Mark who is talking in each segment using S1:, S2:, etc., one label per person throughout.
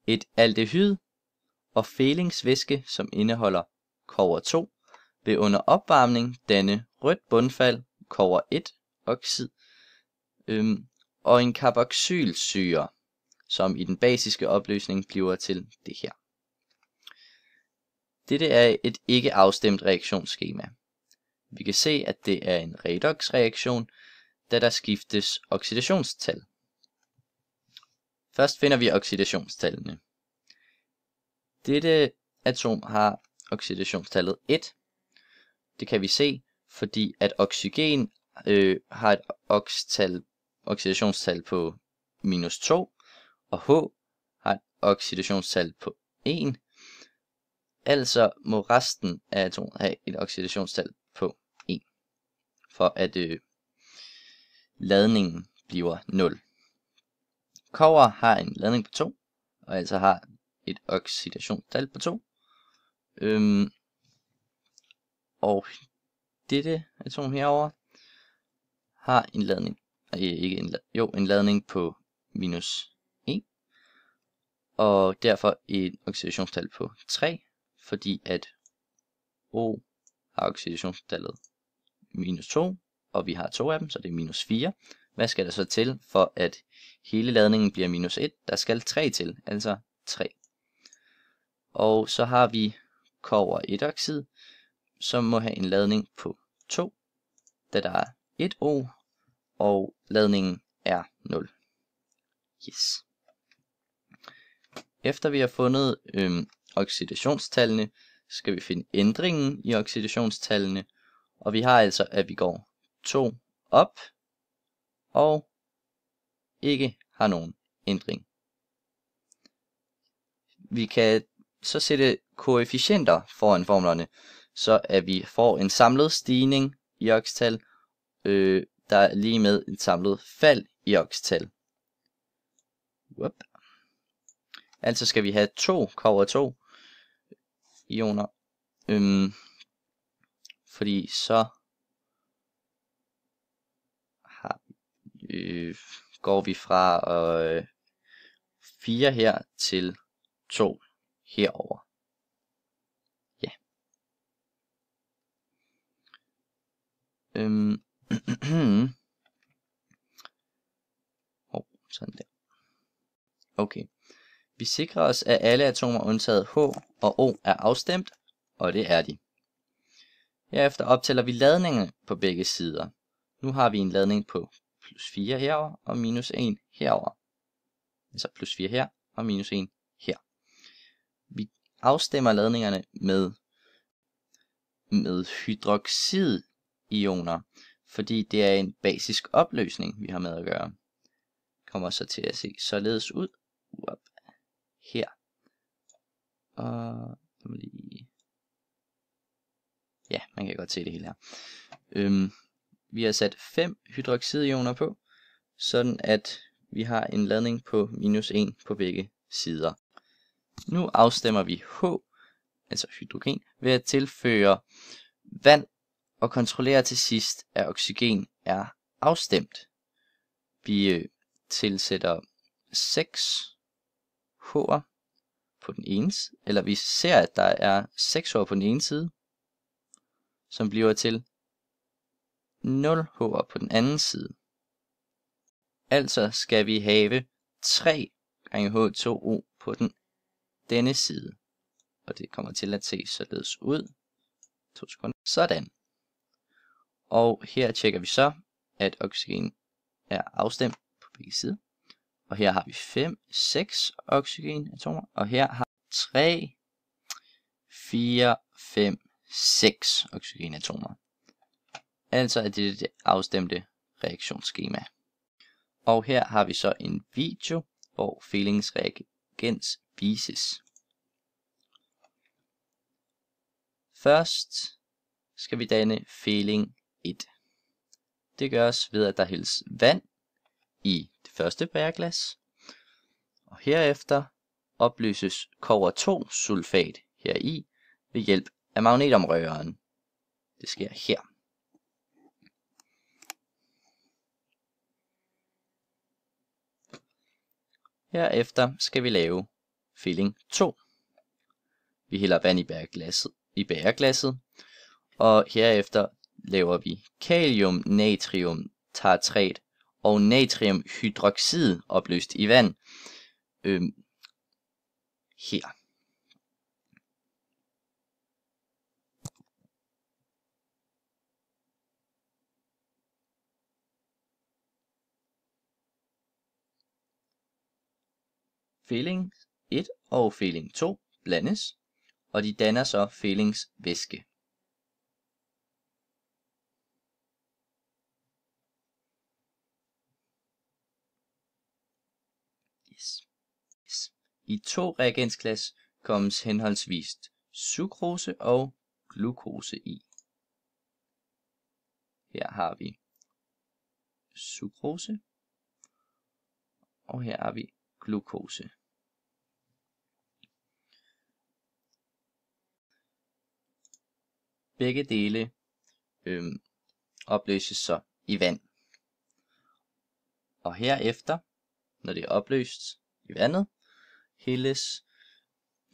S1: Et aldehyd og fælingsvæske, som indeholder kobber 2, vil under opvarmning danne rødt bundfald, kobber 1 oxid, og en carboxylsyre, som i den basiske opløsning bliver til det her. Dette er et ikke afstemt reaktionsskema. Vi kan se, at det er en redoxreaktion, da der skiftes oxidationstal. Først finder vi oxidationstallene. Dette atom har oxidationstallet 1. Det kan vi se, fordi at oxygen har et oxidationstal på -2, og H har et oxidationstal på 1. Altså må resten af atomet have et oxidationstal på 1, for at ladningen bliver 0. Kobber har en ladning på 2, og altså har et oxidationstal på 2. Og dette atom herover har en ladning, en ladning på -1, og derfor et oxidationstal på 3, fordi at O har oxidationstallet -2, og vi har 2 af dem, så det er -4. Hvad skal der så til, for at hele ladningen bliver -1? Der skal 3 til, altså 3. Og så har vi kobber 1 oxid, som må have en ladning på 2, da der er 1 O, og ladningen er 0. Yes. Efter vi har fundet oxidationstallene, skal vi finde ændringen i oxidationstallene, og vi har altså, at vi går 2 op, og ikke har nogen ændring. Vi kan så sætte koefficienter foran formlerne, så at vi får en samlet stigning i oxtal, der er lige med et samlet fald i oxtal. Altså skal vi have 2 kobber 2 ioner, fordi så går vi fra 4 her til 2 herover. Ja. Sådan der. Okay. Vi sikrer os, at alle atomer undtaget H og O er afstemt, og det er de. Herefter optæller vi ladningerne på begge sider. Nu har vi en ladning på +4 herover og -1 herover. Altså +4 her og -1 her. Vi afstemmer ladningerne med hydroxidioner, fordi det er en basisk opløsning, vi har med at gøre. Kommer så til at se således ud. Her. Og ja, man kan godt se det hele her. Vi har sat 5 hydroxidioner på, sådan at vi har en ladning på -1 på begge sider. Nu afstemmer vi H, altså hydrogen, ved at tilføre vand og kontrollere til sidst, at oxygen er afstemt. Vi tilsætter 6 H'er på den ene side, eller vi ser, at der er 6 H'er på den ene side, som bliver til 0 H'er på den anden side. Altså skal vi have 3 gange H2O på denne side. Og det kommer til at se således ud. 2 sekunder. Sådan. Og her tjekker vi så, at oxygen er afstemt på begge sider. Og her har vi 6 oxygenatomer. Og her har vi 3, 4, 5, 6 oxygenatomer. Altså er det det afstemte reaktionsskema. Og her har vi så en video, hvor fælingsreagens vises. Først skal vi danne fæling 1. Det gøres ved, at der hældes vand i det første bæreglas. Og herefter opløses kobber 2 sulfat heri ved hjælp af magnetomrøreren. Det sker her. Herefter skal vi lave feeling 2. Vi hælder vand i bægerglasset, og herefter laver vi kalium, natrium, tartrat og natriumhydroxid opløst i vand her. Feeling 1 og feeling 2 blandes, og de danner så feelings væske. I 2 reagensglas kommes henholdsvis sukrose og glukose i. Her har vi sukrose, og her har vi glukose. Begge dele opløses så i vand. Og herefter, når det er opløst i vandet, hældes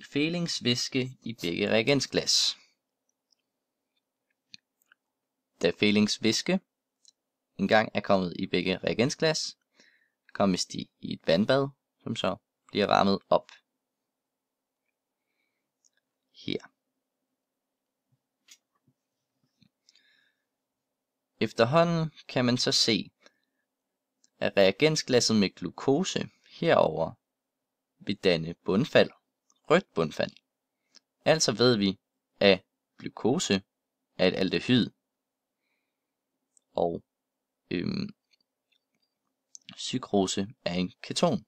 S1: feelingsvæske i begge reagensglas. Da feelingsvæske engang er kommet i begge reagensglas, kommes de i et vandbad, som så bliver varmet op. Her. Efterhånden kan man så se, at reagensglasset med glukose herover vil danne bundfald, rødt bundfald. Altså ved vi, at glukose er et aldehyd, og sukrose er en keton.